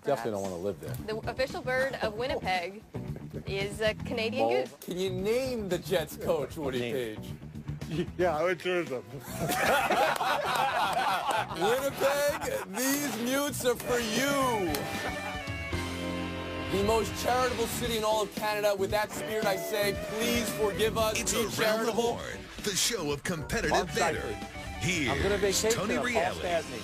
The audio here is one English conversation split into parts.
definitely don't want to live there. The official bird of Winnipeg is a Canadian goose. Can you name the Jets coach, Woody Page? Yeah, I would choose them. Winnipeg, these mutes are for you. The most charitable city in all of Canada. With that spirit, I say, please forgive us. It's Be Around the charitable. Horn, the show of competitive theater. I'm going to Here's vacation Tony on Paul Reale. Stastny.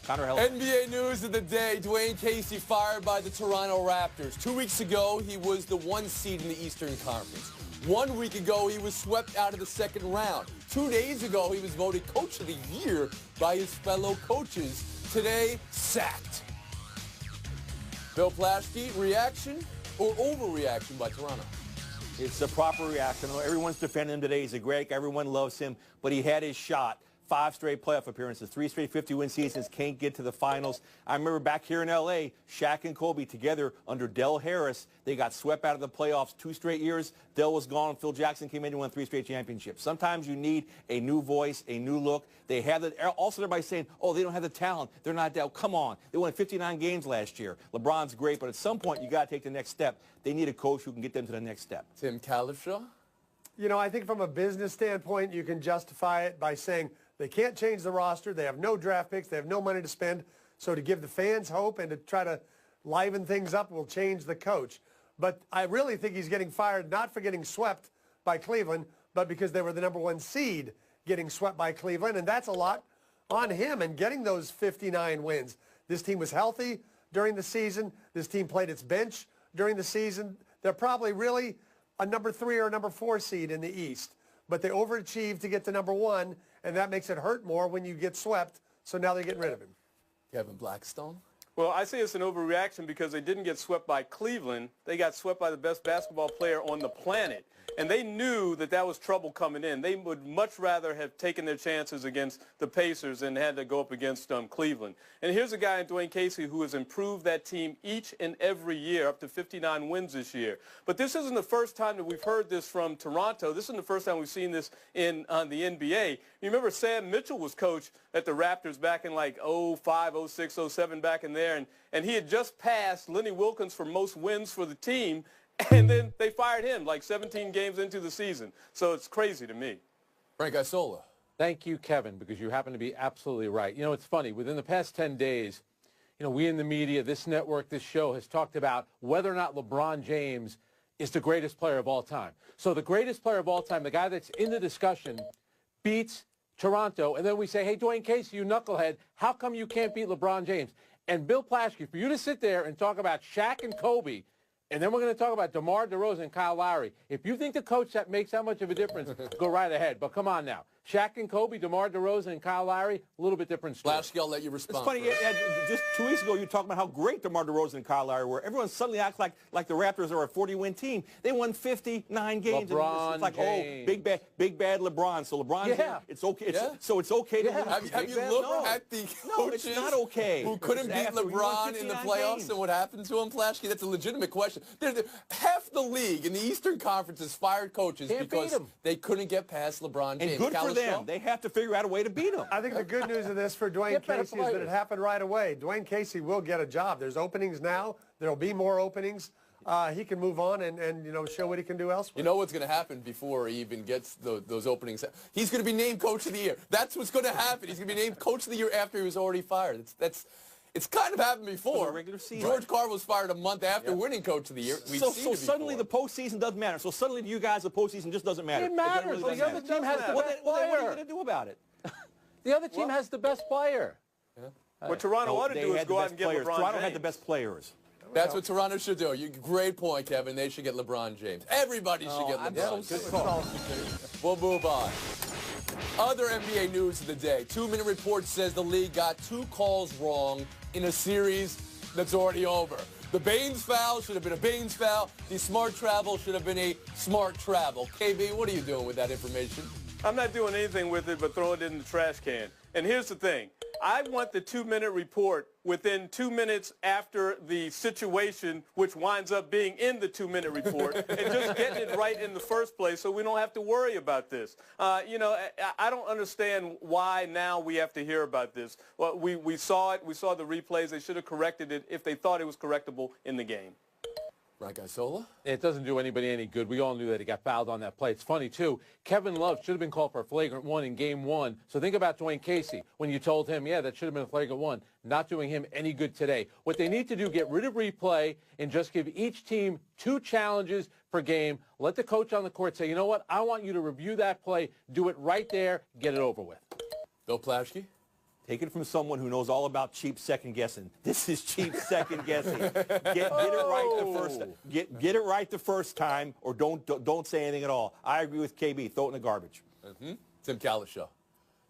Connor Helton. NBA news of the day. Dwayne Casey fired by the Toronto Raptors. 2 weeks ago, he was the 1 seed in the Eastern Conference. 1 week ago, he was swept out of the second round. 2 days ago, he was voted Coach of the Year by his fellow coaches. Today, sacked. Bill Plaschke, reaction or overreaction by Toronto? It's the proper reaction. Everyone's defending him today. He's a great guy. Everyone loves him. But he had his shot. 5 straight playoff appearances, 3 straight 50-win seasons, can't get to the finals. I remember back here in L.A., Shaq and Kobe together under Del Harris, they got swept out of the playoffs 2 straight years. Del was gone. Phil Jackson came in and won 3 straight championships. Sometimes you need a new voice, a new look. They have it. Also, everybody's saying, oh, they don't have the talent. They're not that. Come on. They won 59 games last year. LeBron's great, but at some point, you got to take the next step. They need a coach who can get them to the next step. Tim Calishaw? You know, I think from a business standpoint, you can justify it by saying they can't change the roster. They have no draft picks. They have no money to spend. So to give the fans hope and to try to liven things up will change the coach. But I really think he's getting fired not for getting swept by Cleveland, but because they were the #1 seed getting swept by Cleveland. And that's a lot on him and getting those 59 wins. This team was healthy during the season. This team played its bench during the season. They're probably really a #3 or #4 seed in the East. But they overachieved to get to #1, and that makes it hurt more when you get swept. So now they're getting rid of him. Kevin Blackstone? Well, I say it's an overreaction because they didn't get swept by Cleveland. They got swept by the best basketball player on the planet. And they knew that that was trouble coming in. They would much rather have taken their chances against the Pacers than had to go up against Cleveland. And here's a guy in Dwayne Casey who has improved that team each and every year, up to 59 wins this year. But this isn't the first time that we've heard this from Toronto. This isn't the first time we've seen this in the NBA. You remember Sam Mitchell was coach at the Raptors back in like 05, 06, 07, back in there. And he had just passed Lenny Wilkins for most wins for the team. And then they fired him like 17 games into the season. So it's crazy to me. Frank Isola. Thank you, Kevin, because you happen to be absolutely right. You know, it's funny. Within the past 10 days, you know, we in the media, this network, this show has talked about whether or not LeBron James is the greatest player of all time. So the greatest player of all time, the guy that's in the discussion, beats Toronto. And then we say, hey, Dwayne Casey, you knucklehead, how come you can't beat LeBron James? And Bill Plaschke, for you to sit there and talk about Shaq and Kobe, and then we're going to talk about DeMar DeRozan and Kyle Lowry. If you think the coach that makes that much of a difference, go right ahead. But come on now. Shaq and Kobe, DeMar DeRozan and Kyle Lowry, a little bit different story. Plaschke, I'll let you respond. It's funny, just 2 weeks ago, you were talking about how great DeMar DeRozan and Kyle Lowry were. Everyone suddenly acts like the Raptors are a 40-win team. They won 59 games. LeBron it's like, James. oh, big bad LeBron. So LeBron, Yeah. it's okay. Yeah. So it's okay to Have you bad? looked No. at the No, coaches it's not okay. who couldn't beat After we won LeBron in the 59 playoffs games. and what happened to him, Plaschke? That's a legitimate question. Half the league in the Eastern Conference has fired coaches Can't beat because 'em. they couldn't get past LeBron James. And good for Calishaw? them. They have to figure out a way to beat them. I think the good news of this for Dwayne Get better Casey is that it players. happened right away. Dwayne Casey will get a job. There's openings now. There will be more openings. He can move on and you know, show what he can do elsewhere. You know what's going to happen before he even gets those openings? He's going to be named Coach of the Year. That's what's going to happen. He's going to be named Coach of the Year after he was already fired. It's kind of happened before. Regular season. George Carr was fired a month after winning Coach of the Year. We've So seen it suddenly the before. postseason doesn't matter. So suddenly to you guys, the postseason just doesn't matter. It matters. really The doesn't other matter. team has the Well, best then what are you player. going to do about it? The other team has the best player. What Toronto ought to They do is had go the out best and get players. LeBron Toronto James. had the best players. That's what Toronto should do. Great point, Kevin. They should get LeBron James. Everybody should get LeBron James. We'll move on. Other NBA news of the day. 2-minute report says the league got 2 calls wrong in a series that's already over. The Baines foul should have been a Baines foul. The smart travel should have been a smart travel. KB, what are you doing with that information? I'm not doing anything with it but throwing it in the trash can. And here's the thing. I want the 2-minute report within 2 minutes after the situation, which winds up being in the 2-minute report, and just getting it right in the first place so we don't have to worry about this. I don't understand why now we have to hear about this. Well, we saw it. We saw the replays. They should have corrected it if they thought it was correctable in the game. Right, Isola? It doesn't do anybody any good. We all knew that he got fouled on that play. It's funny, too. Kevin Love should have been called for a flagrant one in Game 1. So think about Dwayne Casey when you told him, yeah, that should have been a flagrant one. Not doing him any good today. What they need to do, get rid of replay and just give each team 2 challenges per game. Let the coach on the court say, you know what, I want you to review that play. Do it right there. Get it over with. Bill Plaschke? Take it from someone who knows all about cheap second guessing. This is cheap second guessing. Get it right the first time. Get it right the first time, or don't say anything at all. I agree with KB. Throw it in the garbage. Tim Kalishaw.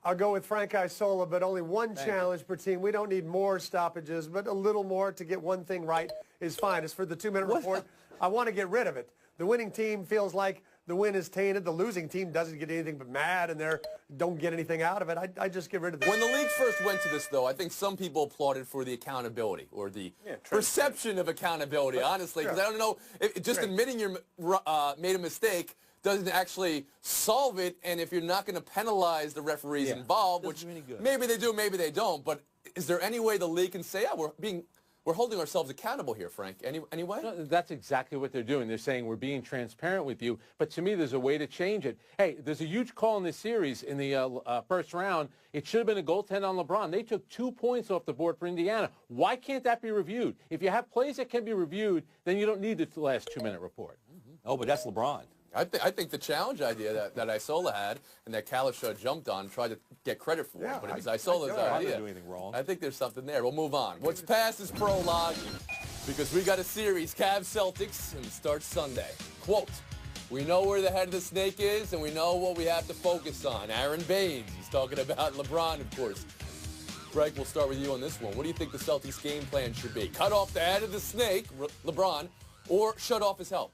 I'll go with Frank Isola, but only one challenge per team. We don't need more stoppages, but a little more to get one thing right is fine. As for the 2-minute report, I want to get rid of it. The winning team feels like the win is tainted. The losing team doesn't get anything but mad, and they don't get anything out of it. I just get rid of it. When the league first went to this, though, I think some people applauded for the accountability or the perception of accountability, honestly, because I don't know, just admitting you made a mistake doesn't actually solve it, and if you're not going to penalize the referees involved, which maybe they do, maybe they don't, but is there any way the league can say, we're holding ourselves accountable here, Frank? Any way? No, that's exactly what they're doing. They're saying we're being transparent with you. But to me, there's a way to change it. Hey, there's a huge call in this series in the first round. It should have been a goaltend on LeBron. They took 2 points off the board for Indiana. Why can't that be reviewed? If you have plays that can be reviewed, then you don't need the last 2-minute report. Oh, but that's LeBron. I think the challenge idea that Isola had and that Kalishaw jumped on, tried to get credit for it, but it was Isola's idea. I didn't do anything wrong. I think there's something there. We'll move on. What's past is prologue because we got a series, Cavs-Celtics, and it starts Sunday. Quote, we know where the head of the snake is, and we know what we have to focus on. Aaron Baines, he's talking about LeBron, of course. Greg, we'll start with you on this one. What do you think the Celtics' game plan should be? Cut off the head of the snake, LeBron, or shut off his help?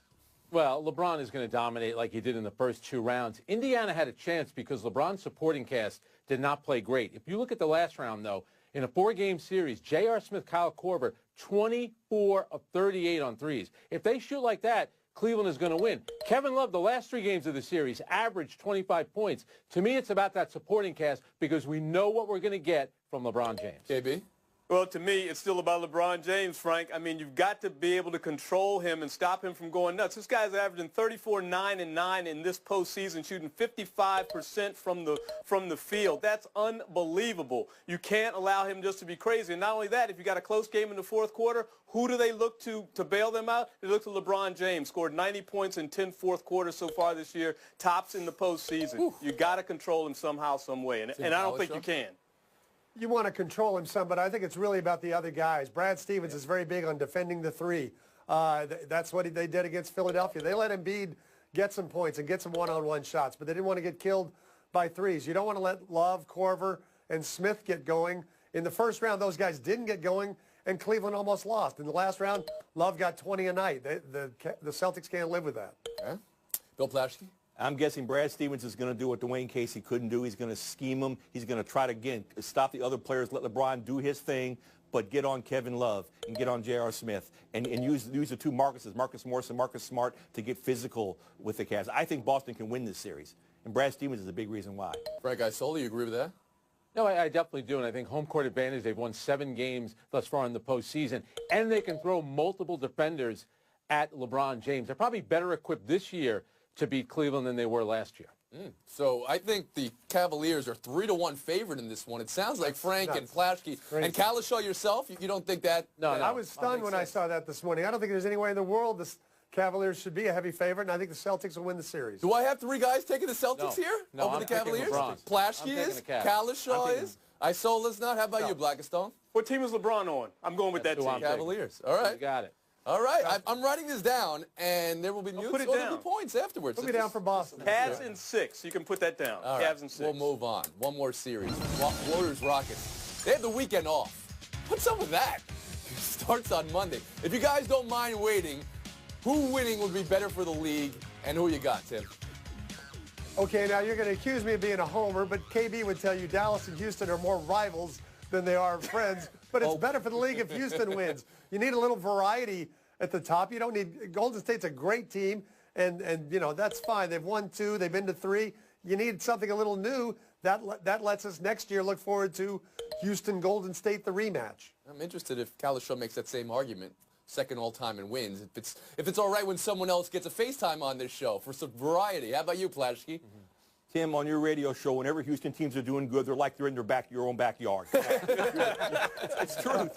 Well, LeBron is going to dominate like he did in the first 2 rounds. Indiana had a chance because LeBron's supporting cast did not play great. If you look at the last round, though, in a 4-game series, J.R. Smith, Kyle Korver, 24 of 38 on threes. If they shoot like that, Cleveland is going to win. Kevin Love, the last 3 games of the series, averaged 25 points. To me, it's about that supporting cast because we know what we're going to get from LeBron James. KB? Well, to me, it's still about LeBron James, Frank. I mean, you've got to be able to control him and stop him from going nuts. This guy's averaging 34, 9, and 9 in this postseason, shooting 55% from the field. That's unbelievable. You can't allow him just to be crazy. And not only that, if you got a close game in the fourth quarter, who do they look to bail them out? They look to LeBron James, scored 90 points in 10 fourth quarters so far this year, tops in the postseason. You got to control him somehow, some way, and I don't think you can. You want to control him some, but I think it's really about the other guys. Brad Stevens is very big on defending the 3. That's what they did against Philadelphia. They let Embiid get some points and get some one-on-one shots, but they didn't want to get killed by threes. You don't want to let Love, Korver, and Smith get going. In the first round, those guys didn't get going, and Cleveland almost lost. In the last round, Love got 20 a night. The Celtics can't live with that. Okay. Bill Plaschke? I'm guessing Brad Stevens is going to do what Dwayne Casey couldn't do. He's going to scheme him. He's going to try to, again, stop the other players, let LeBron do his thing, but get on Kevin Love and get on J.R. Smith and use the 2 Marcuses, Marcus Morris and Marcus Smart, to get physical with the Cavs. I think Boston can win this series, and Brad Stevens is a big reason why. Frank Isola, you agree with that? No, I definitely do, and I think home court advantage, they've won 7 games thus far in the postseason, and they can throw multiple defenders at LeBron James. They're probably better equipped this year to beat Cleveland than they were last year. So I think the Cavaliers are 3-1 favorite in this one. It sounds like Frank and Plaschke and Kalishaw yourself. You don't think that? No, I was stunned when I saw that this morning. I don't think there's any way in the world the Cavaliers should be a heavy favorite, and I think the Celtics will win the series. Do I have 3 guys taking the Celtics here over the Cavaliers? Plaschke is, Kalishaw is, Isola's not. How about you, Blackistone? What team is LeBron on? I'm going with that team. Cavaliers. All right. You got it. All right, I'm writing this down, and there will be news. There'll be points afterwards. Put me down for Boston. Cavs in 6. You can put that down. All Cavs right, in 6. we'll move on. One more series. Warriors Rockets. They have the weekend off. What's up with that? It starts on Monday. If you guys don't mind waiting, who winning would be better for the league, and who you got, Tim? Okay, now you're going to accuse me of being a homer, but KB would tell you Dallas and Houston are more rivals than they are friends. But it's better for the league if Houston wins. You need a little variety at the top. You don't need – Golden State's a great team, and you know, that's fine. They've won 2. They've been to 3. You need something a little new. That lets us next year look forward to Houston-Golden State, the rematch. I'm interested if Kalishaw makes that same argument. Second all-time in wins. If it's all right when someone else gets a FaceTime on this show for some variety. How about you, Plashke? Tim, on your radio show, whenever Houston teams are doing good, they're like they're in your own backyard. It's true.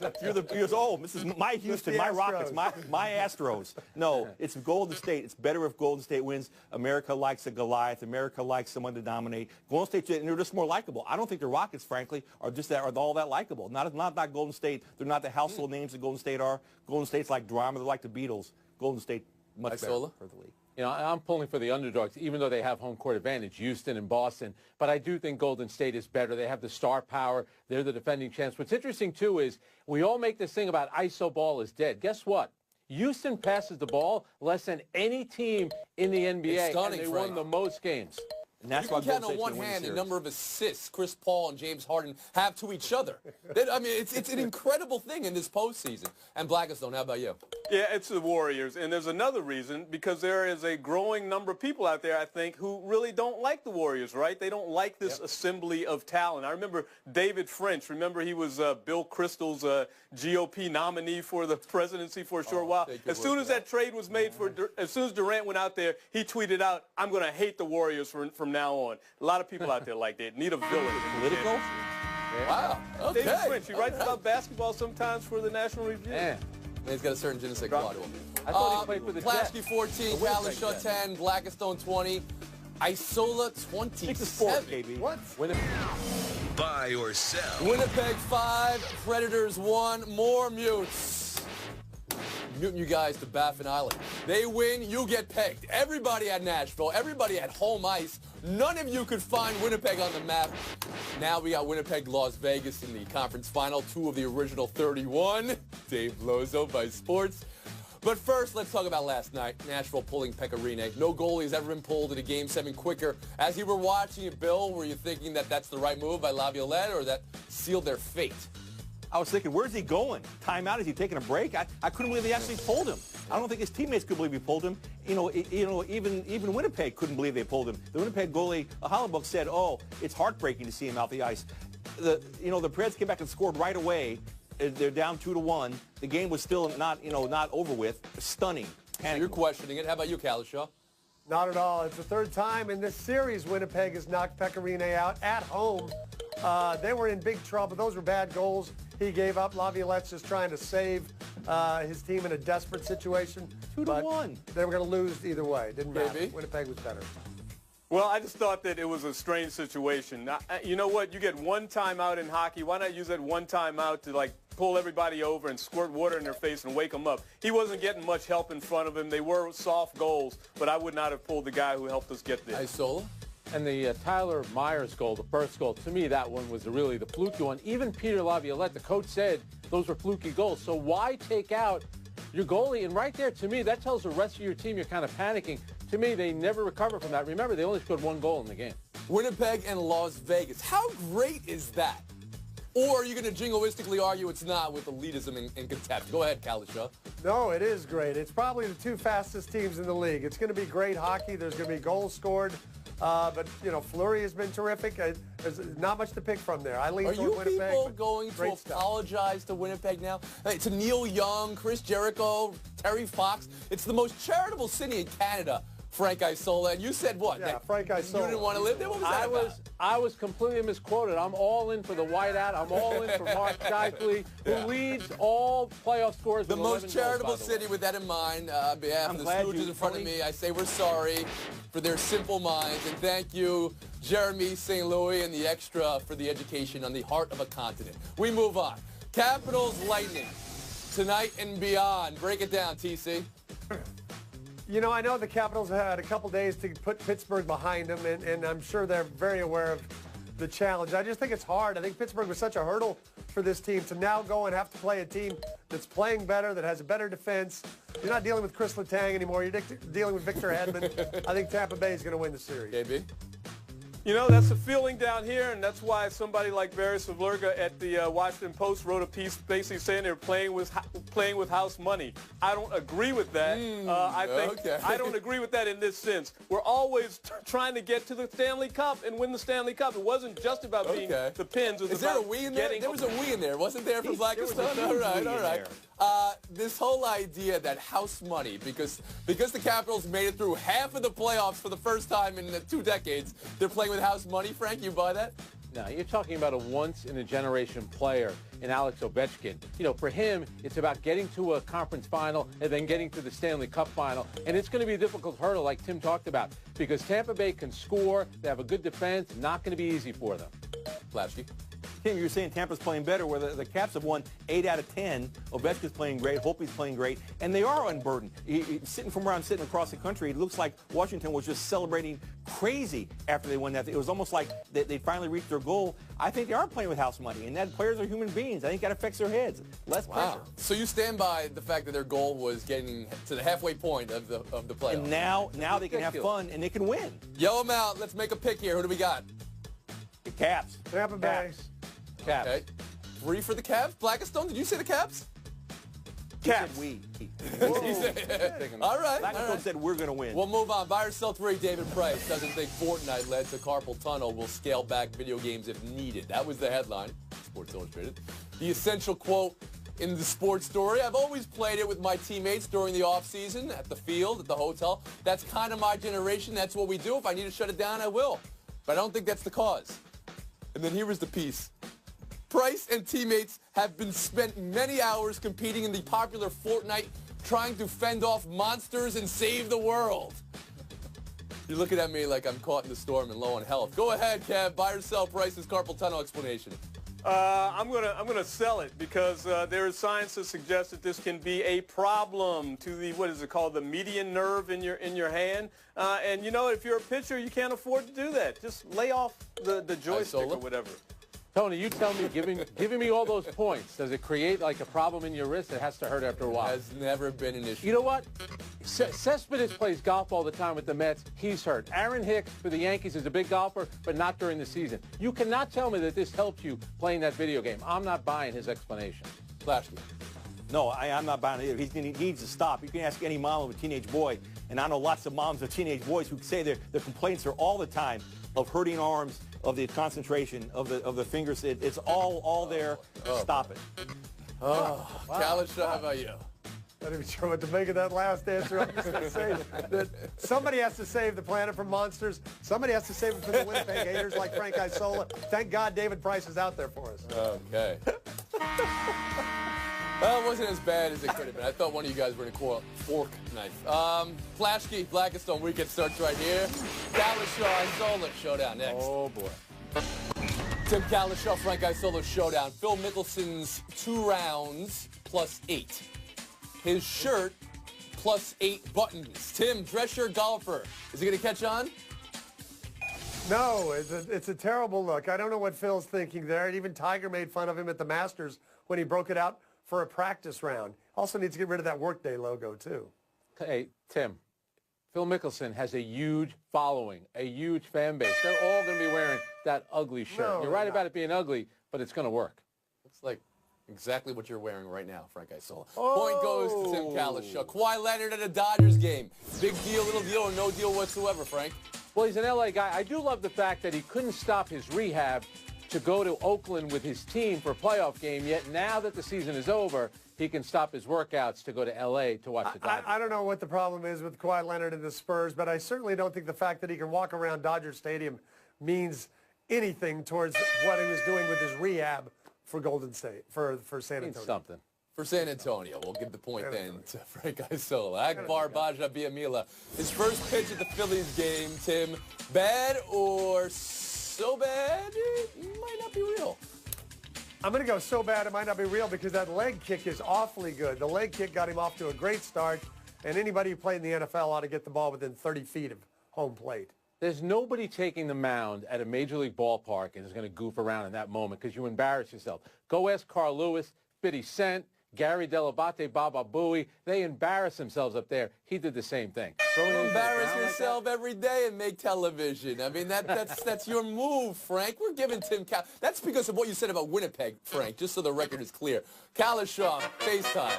This is my Houston, my Rockets, my Astros. No, it's Golden State. It's better if Golden State wins. America likes a Goliath. America likes someone to dominate. Golden State, and they're just more likable. I don't think the Rockets, frankly, are all that likable. Not Golden State. They're not the household names that Golden State are. Golden State's like drama. They're like the Beatles. Golden State, much better for the league. You know, I'm pulling for the underdogs, even though they have home court advantage, Houston and Boston. But I do think Golden State is better. They have the star power. They're the defending champs. What's interesting, too, is we all make this thing about iso ball is dead. Guess what? Houston passes the ball less than any team in the NBA, and they won the most games. And that's why you can count on one hand the number of assists Chris Paul and James Harden have to each other. I mean, it's an incredible thing in this postseason. And Blackstone, how about you? Yeah, it's the Warriors. And there's another reason, because there is a growing number of people out there, I think, who really don't like the Warriors, right? They don't like this assembly of talent. I remember David French. Remember he was Bill Kristol's GOP nominee for the presidency for a short while. As soon as that trade was made as soon as Durant went out there, he tweeted out, "I'm going to hate the Warriors from now on." A lot of people out there like that. Need a villain. Political? Yeah. Wow. Okay. David French. He writes about basketball sometimes for the National Review. Yeah. He's got a certain je ne sais quoi to him. I thought he played for the Jets. Plasky 14, Kalishaw 10, Blackstone 20, Isola 27. Take the sport, baby. What? Buy or sell. Winnipeg 5, Predators 1, more mutes. Muting you guys to Baffin Island. They win, you get pegged. Everybody at Nashville, everybody at home ice. None of you could find Winnipeg on the map. Now we got Winnipeg, Las Vegas in the conference final. 2 of the original 31. Dave Lozo by Sports. But first, let's talk about last night. Nashville pulling Pecorine. No goalie has ever been pulled in a Game 7 quicker. As you were watching it, Bill, were you thinking that that's the right move by Laviolette or that sealed their fate? I was thinking, where's he going? Timeout? Is he taking a break? I couldn't believe they actually pulled him. I don't think his teammates could believe he pulled him. Even Winnipeg couldn't believe they pulled him. The Winnipeg goalie, Hollebook, said, "Oh, it's heartbreaking to see him out the ice." The Preds came back and scored right away. They're down 2-1. The game was still not over with. Stunning. So you're questioning it. How about you, Kalishaw? Not at all. It's the 3rd time in this series Winnipeg has knocked Pecorine out at home. They were in big trouble. Those were bad goals he gave up. Laviolette's just trying to save his team in a desperate situation. 2-1. They were going to lose either way. Didn't matter. Maybe. Winnipeg was better. Well, I just thought that it was a strange situation. Now, you know what? You get one timeout in hockey. Why not use that one timeout to, pull everybody over and squirt water in their face and wake them up? He wasn't getting much help in front of him. They were soft goals, but I would not have pulled the guy who helped us get there. Isola? And the Tyler Myers goal, the first goal, to me, that one was really the fluky one. Even Peter Laviolette, the coach, said those were fluky goals. So why take out your goalie? And right there, to me, that tells the rest of your team you're kind of panicking. To me, they never recover from that. Remember, they only scored 1 goal in the game. Winnipeg and Las Vegas. How great is that? Or are you going to jingoistically argue it's not with elitism and contempt? Go ahead, Kalishaw. No, it is great. It's probably the 2 fastest teams in the league. It's going to be great hockey. There's going to be goals scored. But, Fleury has been terrific. There's not much to pick from there. I lean toward Winnipeg. Are you people going to apologize to Winnipeg now? To Neil Young, Chris Jericho, Terry Fox. It's the most charitable city in Canada, Frank Isola. And you said what? Yeah, Frank Isola. You didn't want to live there? What was that about? I was completely misquoted. I'm all in for the whiteout. I'm all in for Mark Scheifele, who leads all playoff scores. The most charitable city with that in mind. On behalf of the Stooges in front of me, I say we're sorry for their simple minds. And thank you, Jeremy St. Louis and the Extra for the education on the heart of a continent. We move on. Capitals Lightning. Tonight and beyond. Break it down, TC. I know the Capitals had a couple days to put Pittsburgh behind them, and I'm sure they're very aware of the challenge. I just think it's hard. I think Pittsburgh was such a hurdle for this team to now go and have to play a team that's playing better, that has a better defense. You're not dealing with Chris Letang anymore. You're dealing with Victor Hedman. I think Tampa Bay is going to win the series. KB? You know, that's the feeling down here, and that's why somebody like Barry Savlerga at the Washington Post wrote a piece basically saying they're playing with house money. I don't agree with that. I don't agree with that in this sense. We're always trying to get to the Stanley Cup and win the Stanley Cup. It wasn't just about being the Pens. It was Is there a we in there? There was a we in there, wasn't there, from Blackstone? All right. This whole idea that house money, because the Capitals made it through half of the playoffs for the first time in 2 decades, they're playing with house money. Frank, you buy that? No, you're talking about a once-in-a-generation player in Alex Ovechkin. You know, for him, it's about getting to a conference final and then getting to the Stanley Cup final. And it's going to be a difficult hurdle, like Tim talked about, because Tampa Bay can score. They have a good defense. Not going to be easy for them. Lasky. Tim, you're saying Tampa's playing better, where the Caps have won 8 out of 10. Ovechkin's playing great. Holtby's playing great. And they are unburdened. Sitting from where I'm sitting across the country, it looks like Washington was just celebrating crazy after they won that. It was almost like they finally reached their goal. I think they are playing with house money, and that players are human beings. I think that affects their heads. Less pressure. So you stand by the fact that their goal was getting to the halfway point of the playoffs. And now they can have fun, and they can win. Yell them out. Let's make a pick here. Who do we got? The Caps. Tampa Bay. Caps. Okay. 3 for the Caps. Blackstone, did you say the Caps? Caps. We. All right. Blackstone said we're going to win. We'll move on. Buy or sell 3. David Price doesn't think Fortnite led to carpal tunnel. Will scale back video games if needed. That was the headline. Sports Illustrated. The essential quote in the sports story. I've always played it with my teammates during the offseason, at the field, at the hotel. That's kind of my generation. That's what we do. If I need to shut it down, I will. But I don't think that's the cause. And then here was the piece. Price and teammates have been spent many hours competing in the popular Fortnite, trying to fend off monsters and save the world. You're looking at me like I'm caught in the storm and low on health. Go ahead, Kev. Buy or sell Price's carpal tunnel explanation. I'm gonna sell it because there is science to suggest that this can be a problem to the, what is it called, the median nerve in your hand. And you know, if you're a pitcher, you can't afford to do that. Just lay off the joystick or whatever. Tony, you tell me, giving me all those points, does it create like a problem in your wrist? It has to hurt after a while. It has never been an issue. You know what? Cespedes plays golf all the time with the Mets. He's hurt. Aaron Hicks for the Yankees is a big golfer, but not during the season. You cannot tell me that this helps you playing that video game. I'm not buying his explanation. Lasky. No, I'm not buying it either. He needs to stop. You can ask any mom of a teenage boy, and I know lots of moms of teenage boys who say their complaints are all the time of hurting arms, of the concentration, of the fingers. It's all there. Stop it. Kalish, how about you? Not even sure what to make of that last answer. I'm just going to say that somebody has to save the planet from monsters. Somebody has to save it from the Winnipeg haters like Frank Isola. Thank God David Price is out there for us. Okay. Well, it wasn't as bad as it could have been. I thought one of you guys were going to call it fork knife. Flashkey, Blackstone weekend starts right here. Kalishaw, Isola showdown next. Oh, boy. Tim Kalishaw, Frank Isola showdown. Phil Mickelson's 2 rounds plus 8. His shirt plus 8 buttons. Tim, dress shirt golfer. Is he going to catch on? No, it's a terrible look. I don't know what Phil's thinking there. Even Tiger made fun of him at the Masters when he broke it out for a practice round. Also needs to get rid of that Workday logo, too. Hey, Tim, Phil Mickelson has a huge following, a huge fan base. They're all going to be wearing that ugly shirt. No, you're right about it being ugly, but it's going to work. Looks like exactly what you're wearing right now, Frank Isola. Point goes to Tim Kalishaw. Kawhi Leonard at a Dodgers game. Big deal, little deal, or no deal whatsoever, Frank? Well, he's an L.A. guy. I do love the fact that he couldn't stop his rehab to go to Oakland with his team for a playoff game, yet now that the season is over, he can stop his workouts to go to L.A. to watch the Dodgers. I don't know what the problem is with Kawhi Leonard and the Spurs, but I certainly don't think the fact that he can walk around Dodger Stadium means anything towards what he was doing with his rehab for Golden State, for San Antonio. Means something. For San Antonio, we'll give the point then to Frank Isola. Akbar Baja Biamila. His first pitch at the Phillies game, Tim. Bad or so bad it might not be real? I'm going to go so bad it might not be real because that leg kick is awfully good. The leg kick got him off to a great start, and anybody who played in the NFL ought to get the ball within 30 feet of home plate. There's nobody taking the mound at a major league ballpark and is going to goof around in that moment because you embarrass yourself. Go ask Carl Lewis, 50 Cent, Gary Delabate, Baba Booey, they embarrass themselves up there. He did the same thing. You embarrass yourself every day and make television. I mean, that's your move, Frank. We're giving Tim Cal. That's because of what you said about Winnipeg, Frank, just so the record is clear. Kalishaw, FaceTime.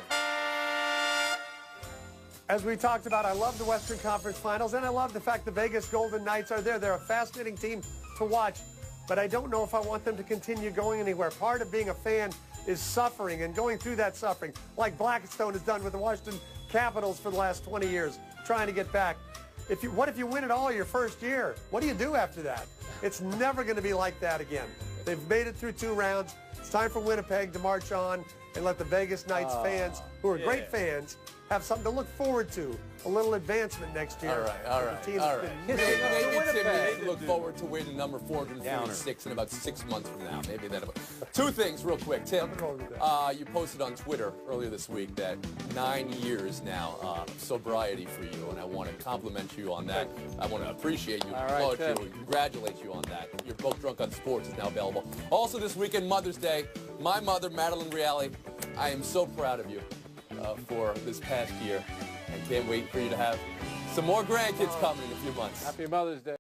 As we talked about, I love the Western Conference Finals, and I love the fact the Vegas Golden Knights are there. They're a fascinating team to watch, but I don't know if I want them to continue going anywhere. Part of being a fan is suffering and going through that suffering, like Blackstone has done with the Washington Capitals for the last 20 years, trying to get back. What if you win it all your first year? What do you do after that? It's never going to be like that again. They've made it through 2 rounds. It's time for Winnipeg to march on and let the Vegas Knights fans, who are great fans, have something to look forward to. A little advancement next year. All right. Maybe Tim needs to look forward to winning number 446 in about 6 months from now. Maybe that'll. 2 things real quick. Tim, you posted on Twitter earlier this week that 9 years now of sobriety for you, and I want to compliment you on that. I want to appreciate you, applaud you, and congratulate you on that. Your book, Drunk on Sports, is now available. Also this weekend, Mother's Day. My mother, Madeline Reale, I am so proud of you for this past year, and can't wait for you to have some more grandkids coming in a few months. Happy Mother's Day.